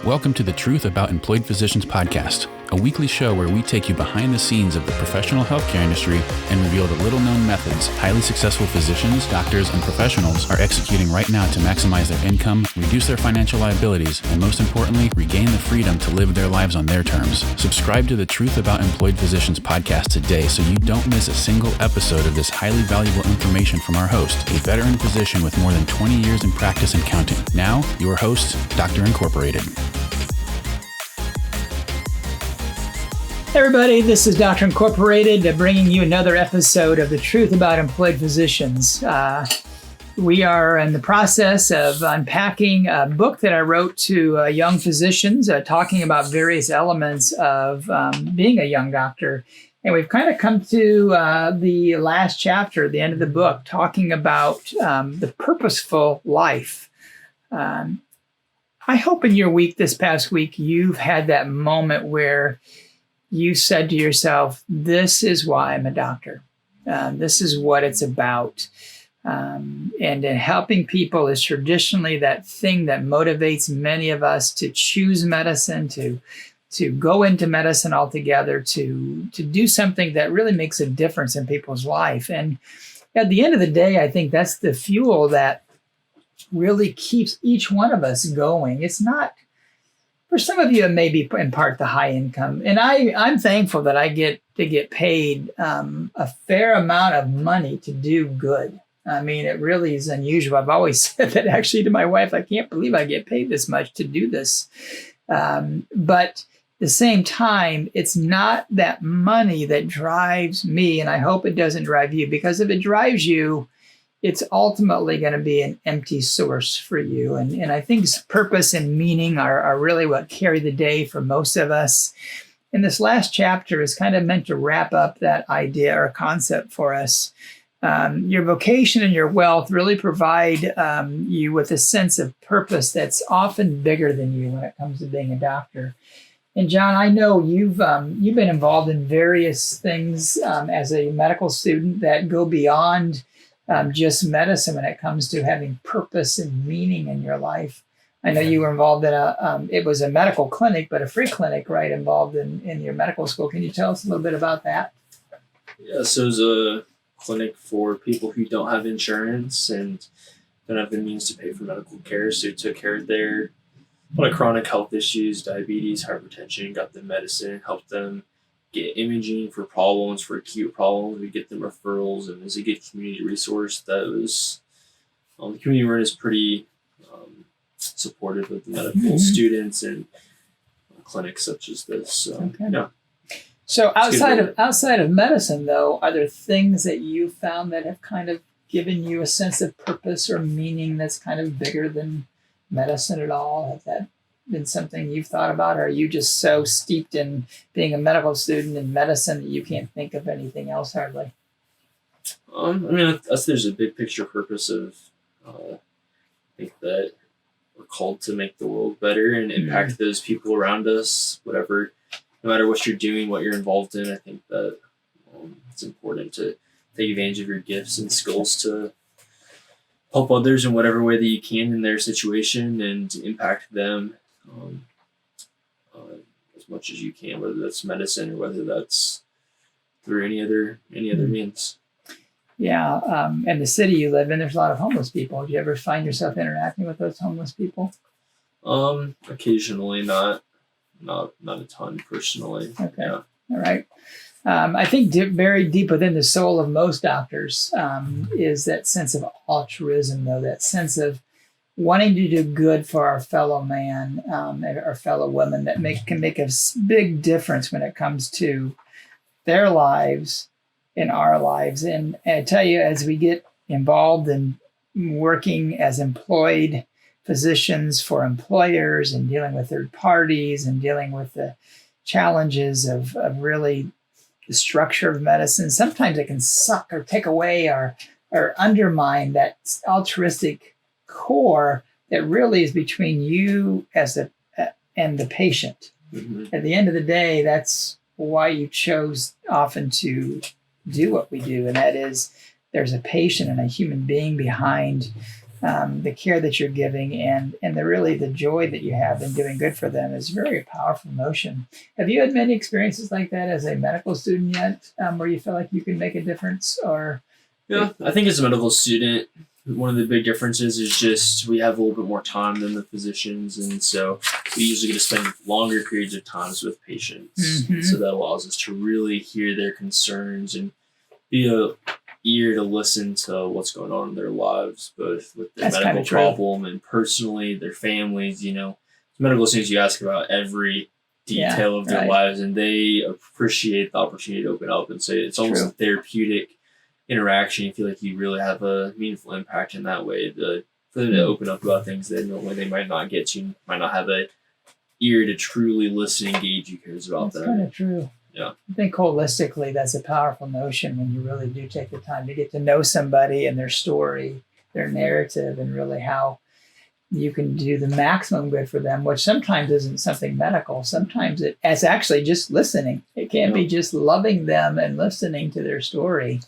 Welcome to the Truth About Employed Physicians podcast, a weekly show where we take you behind the scenes of the professional healthcare industry and reveal the little-known methods highly successful physicians, doctors, and professionals are executing right now to maximize their income, reduce their financial liabilities, and most importantly, regain the freedom to live their lives on their terms. Subscribe to the Truth About Employed Physicians podcast today so you don't miss a single episode of this highly valuable information from our host, a veteran physician with more than 20 years in practice and counting. Now, your host, Dr. Incorporated. Hey everybody, this is Dr. Incorporated bringing you another episode of The Truth About Employed Physicians. We are in the process of unpacking a book that I wrote to young physicians, talking about various elements of being a young doctor. And we've kind of come to the last chapter, the end of the book, talking about the purposeful life. I hope in your week, this past week, you've had that moment where you said to yourself, this is why I'm a doctor. This is what it's about. And in helping people is traditionally that thing that motivates many of us to choose medicine, to go into medicine altogether, to do something that really makes a difference in people's life. And at the end of the day, I think that's the fuel that really keeps each one of us going. It's not, for some of you, it may be in part the high income. And I'm thankful that I get to get paid a fair amount of money to do good. I mean, it really is unusual. I've always said that actually to my wife, I can't believe I get paid this much to do this. But at the same time, it's not that money that drives me. And I hope it doesn't drive you, because if it drives you, it's ultimately going to be an empty source for you. And I think purpose and meaning are really what carry the day for most of us. And this last chapter is kind of meant to wrap up that idea or concept for us. Your vocation and your wealth really provide you with a sense of purpose that's often bigger than you when it comes to being a doctor. And John, I know you've been involved in various things as a medical student that go beyond just medicine when it comes to having purpose and meaning in your life. I know you were involved in it was a medical clinic, but a free clinic, right, involved in your medical school. Can you tell us a little bit about that? Yeah, so it was a clinic for people who don't have insurance and don't have the means to pay for medical care. So we took care of their chronic health issues, diabetes, hypertension, got them medicine, helped them get imaging for problems, for acute problems. We get them referrals, and as a good community resource, that was the community run is pretty supportive of the medical students and clinics such as this. So, okay. Yeah. So outside of medicine, though, are there things that you found that have kind of given you a sense of purpose or meaning that's kind of bigger than medicine at all? Has that been something you've thought about, or are you just so steeped in being a medical student in medicine that you can't think of anything else hardly? I mean, there's a big picture purpose of, I think that we're called to make the world better and impact those people around us, whatever, no matter what you're doing, what you're involved in. I think that it's important to take advantage of your gifts and skills to help others in whatever way that you can in their situation and impact them as much as you can, whether that's medicine or whether that's through any other means. Yeah, and the city you live in, there's a lot of homeless people. Do you ever find yourself interacting with those homeless people? Occasionally, not a ton personally. Okay, Yeah. All right. I think very deep within the soul of most doctors is that sense of altruism, though, that sense of wanting to do good for our fellow man, our fellow women, that can make a big difference when it comes to their lives and our lives. And I tell you, as we get involved in working as employed physicians for employers and dealing with third parties and dealing with the challenges of really the structure of medicine, sometimes it can suck or take away or undermine that altruistic core that really is between you and the patient. Mm-hmm. At the end of the day, that's why you chose often to do what we do, and that is there's a patient and a human being behind the care that you're giving, and the joy that you have in doing good for them is a very powerful notion. Have you had many experiences like that as a medical student yet, where you feel like you can make a difference? Or Yeah, I think as a medical student, one of the big differences is just we have a little bit more time than the physicians, and so we usually get to spend longer periods of times with patients. Mhm. So that allows us to really hear their concerns and be a ear to listen to what's going on in their lives, both with their That's medical kinda true. problem and personally, their families. Medical students, you ask about every detail of their right. lives, and they appreciate the opportunity to open up and say it's almost True. a therapeutic interaction. You feel like you really have a meaningful impact in that way for them to open up about things that normally they might not get to, might not have a ear to truly listen and engage who cares about That's them. kind of true. Yeah. I think holistically, that's a powerful notion when you really do take the time to get to know somebody and their story, their narrative, and really how you can do the maximum good for them, which sometimes isn't something medical. Sometimes it's actually just listening. It can be just loving them and listening to their story,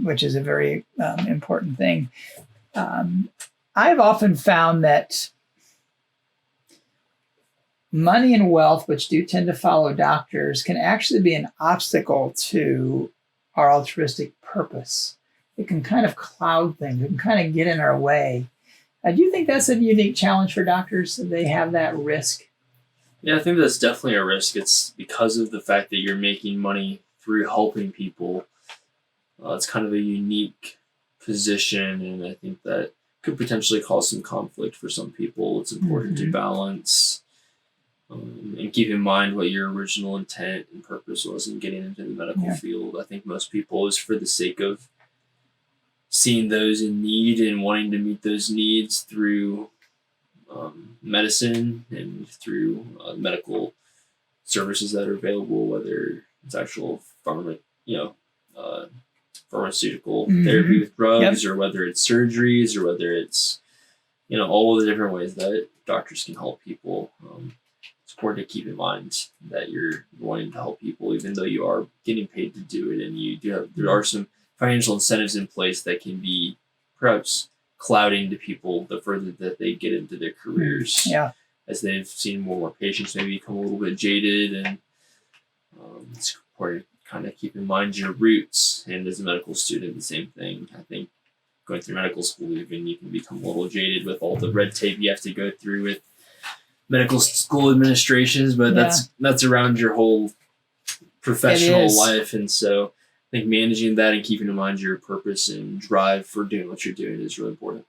which is a very important thing. I've often found that money and wealth, which do tend to follow doctors, can actually be an obstacle to our altruistic purpose. It can kind of cloud things. It can kind of get in our way. Do you think that's a unique challenge for doctors? They have that risk? Yeah, I think that's definitely a risk. It's because of the fact that you're making money through helping people. It's kind of a unique position, and I think that could potentially cause some conflict for some people. It's important to balance and keep in mind what your original intent and purpose was in getting into the medical field. I think most people is for the sake of seeing those in need and wanting to meet those needs through medicine and through medical services that are available, whether it's actual pharmaceutical therapy with drugs, or whether it's surgeries, or whether it's all of the different ways that doctors can help people. It's important to keep in mind that you're wanting to help people, even though you are getting paid to do it, and there are some financial incentives in place that can be perhaps clouding to people the further that they get into their careers. Yeah. As they've seen more patients maybe become a little bit jaded, and it's important to kind of keep in mind your roots. And as a medical student, the same thing. I think going through medical school, even you can become a little jaded with all the red tape you have to go through with medical school administrations, but that's around your whole professional life. And so I think managing that and keeping in mind your purpose and drive for doing what you're doing is really important.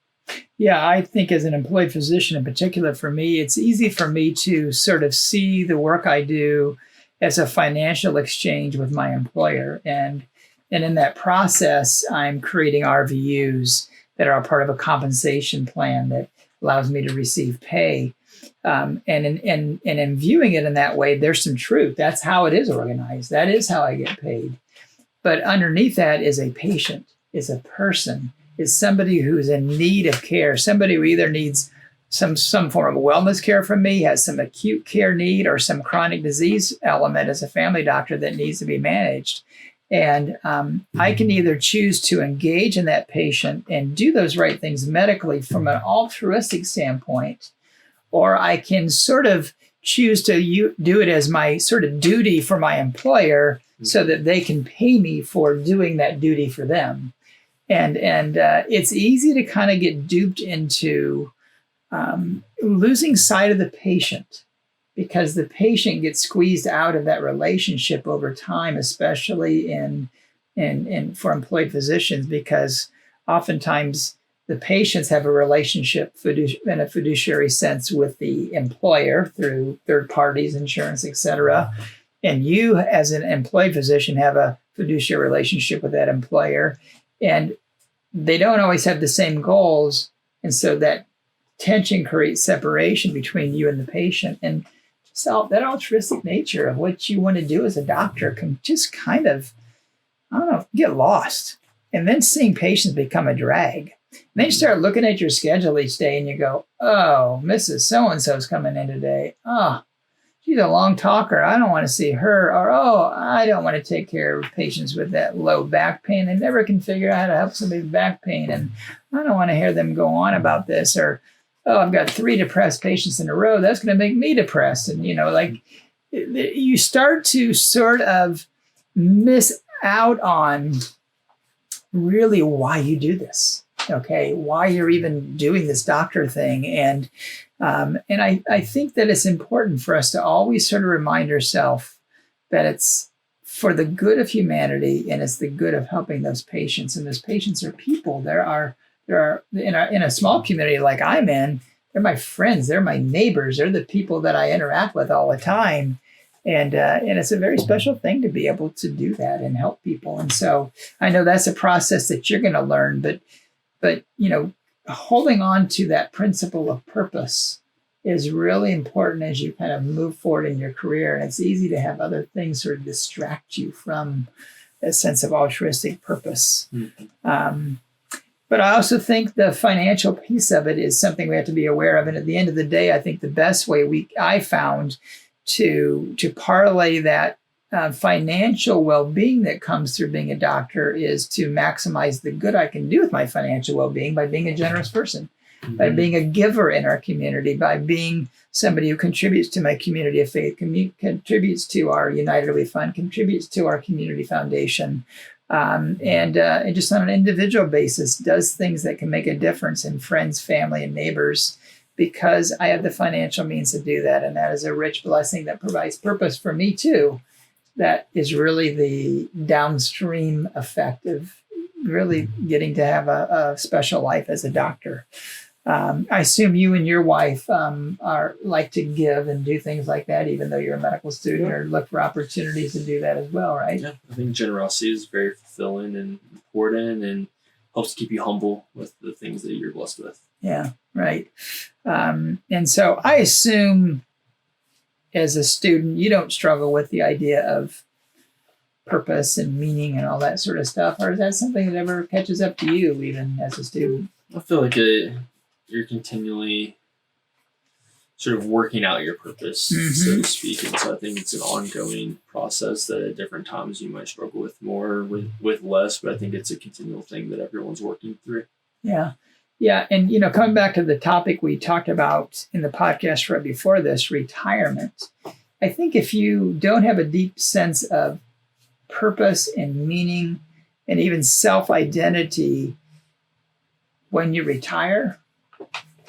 Yeah, I think as an employed physician in particular, for me, it's easy for me to sort of see the work I do as a financial exchange with my employer. And in that process, I'm creating RVUs that are a part of a compensation plan that allows me to receive pay. And in viewing it in that way, there's some truth. That's how it is organized. That is how I get paid. But underneath that is a patient, is a person, is somebody who's in need of care, somebody who either needs some form of wellness care from me, has some acute care need, or some chronic disease element as a family doctor that needs to be managed. And I can either choose to engage in that patient and do those right things medically from an altruistic standpoint, or I can sort of choose to do it as my sort of duty for my employer so that they can pay me for doing that duty for them. And it's easy to kind of get duped into losing sight of the patient, because the patient gets squeezed out of that relationship over time, especially in for employed physicians, because oftentimes the patients have a relationship in a fiduciary sense with the employer through third parties, insurance, et cetera. And you, as an employed physician, have a fiduciary relationship with that employer, and they don't always have the same goals. And so that tension creates separation between you and the patient. And so that altruistic nature of what you want to do as a doctor can just kind of, get lost. And then seeing patients become a drag. And then you start looking at your schedule each day and you go, oh, Mrs. So-and-so's coming in today. Oh, she's a long talker. I don't want to see her. Or, oh, I don't want to take care of patients with that low back pain. I never can figure out how to help somebody with back pain. And I don't want to hear them go on about this. Or, oh, I've got 3 depressed patients in a row. That's going to make me depressed. And, you start to sort of miss out on really why you do this. Okay, why you're even doing this doctor thing. And I think that it's important for us to always sort of remind ourselves that it's for the good of humanity and it's the good of helping those patients. And those patients are people. There are in a small community like I'm in, they're my friends, they're my neighbors, they're the people that I interact with all the time. And it's a very special thing to be able to do that and help people. And so I know that's a process that you're going to learn, but holding on to that principle of purpose is really important as you kind of move forward in your career. And it's easy to have other things sort of distract you from a sense of altruistic purpose. Mm-hmm. But I also think the financial piece of it is something we have to be aware of. And at the end of the day, I think the best way I found to parlay that financial well-being that comes through being a doctor is to maximize the good I can do with my financial well-being by being a generous person, mm-hmm. by being a giver in our community, by being somebody who contributes to my community of faith, contributes to our United We Fund, contributes to our community foundation, and just on an individual basis does things that can make a difference in friends, family, and neighbors, because I have the financial means to do that. And that is a rich blessing that provides purpose for me too. That is really the downstream effect of really getting to have a special life as a doctor. I assume you and your wife are like to give and do things like that, even though you're a medical student, or look for opportunities to do that as well, right? Yeah, I think generosity is very fulfilling and important and helps keep you humble with the things that you're blessed with. Yeah, right. And so I assume as a student, you don't struggle with the idea of purpose and meaning and all that sort of stuff, or is that something that ever catches up to you even as a student? I feel like you're continually sort of working out your purpose, mm-hmm. so to speak. And so I think it's an ongoing process that at different times you might struggle with more, with less, but I think it's a continual thing that everyone's working through. Yeah. Yeah. And, coming back to the topic we talked about in the podcast right before this, retirement, I think if you don't have a deep sense of purpose and meaning and even self-identity when you retire,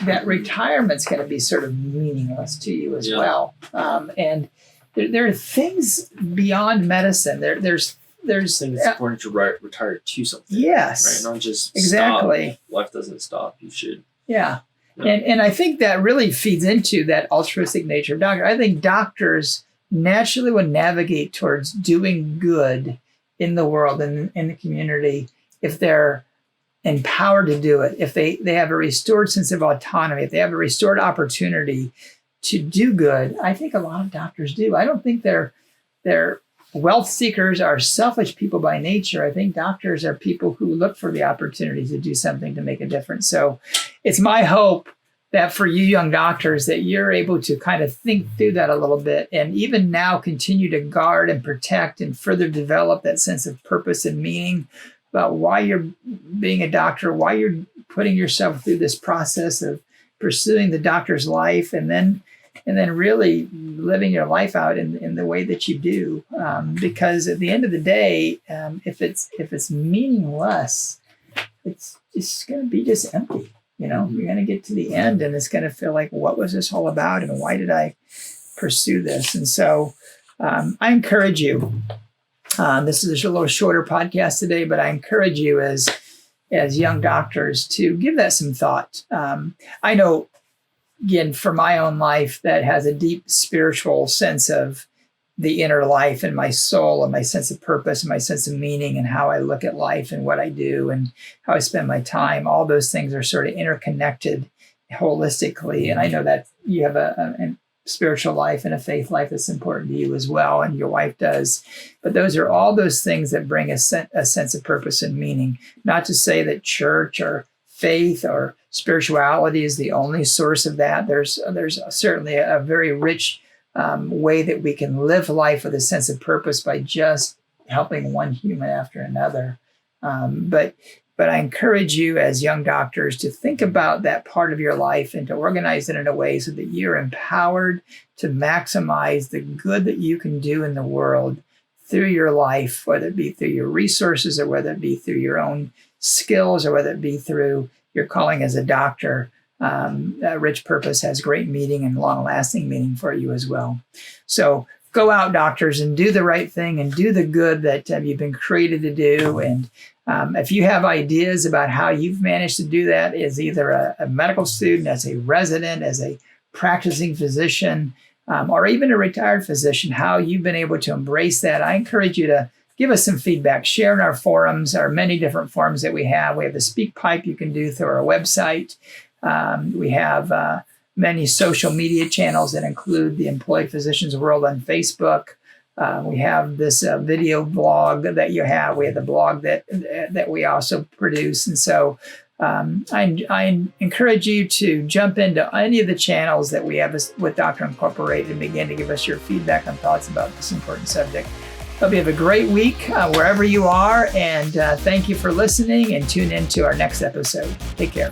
that retirement's going to be sort of meaningless to you as well. And there are things beyond medicine. There's things important to retire to something. Yes. Right? Not just exactly. Stop. Life doesn't stop. You should. Yeah. And I think that really feeds into that altruistic nature of doctor. I think doctors naturally would navigate towards doing good in the world and in the community if they're empowered to do it, if they have a restored sense of autonomy, if they have a restored opportunity to do good. I think a lot of doctors do. I don't think they're wealth seekers are selfish people by nature. I think doctors are people who look for the opportunity to do something to make a difference. So it's my hope that for you young doctors that you're able to kind of think through that a little bit and even now continue to guard and protect and further develop that sense of purpose and meaning about why you're being a doctor, why you're putting yourself through this process of pursuing the doctor's life and then really living your life out in the way that you do. Because at the end of the day, if it's meaningless, it's just going to be just empty. You're going to get to the end and it's going to feel like, what was this all about? And why did I pursue this? And so I encourage you, this is a little shorter podcast today, but I encourage you as young doctors to give that some thought. I know, again, for my own life, that has a deep spiritual sense of the inner life and my soul and my sense of purpose and my sense of meaning and how I look at life and what I do and how I spend my time. All those things are sort of interconnected holistically. And I know that you have a spiritual life and a faith life that's important to you as well, and your wife does. But those are all those things that bring a sense of purpose and meaning. Not to say that church or faith or spirituality is the only source of that. There's certainly a very rich way that we can live life with a sense of purpose by just helping one human after another. But I encourage you as young doctors to think about that part of your life and to organize it in a way so that you're empowered to maximize the good that you can do in the world through your life, whether it be through your resources or whether it be through your own skills or whether it be through your calling as a doctor. Rich Purpose has great meaning and long-lasting meaning for you as well. So go out, doctors, and do the right thing and do the good that you've been created to do. And if you have ideas about how you've managed to do that as either a medical student, as a resident, as a practicing physician, or even a retired physician, how you've been able to embrace that, I encourage you to give us some feedback. Share in our forums, our many different forums that we have. We have the Speak Pipe you can do through our website. We have many social media channels that include the Employed Physicians World on Facebook. We have this video blog that you have. We have the blog that we also produce. And so I encourage you to jump into any of the channels that we have with Doctor Incorporated and begin to give us your feedback and thoughts about this important subject. Hope you have a great week wherever you are. And thank you for listening, and tune in to our next episode. Take care.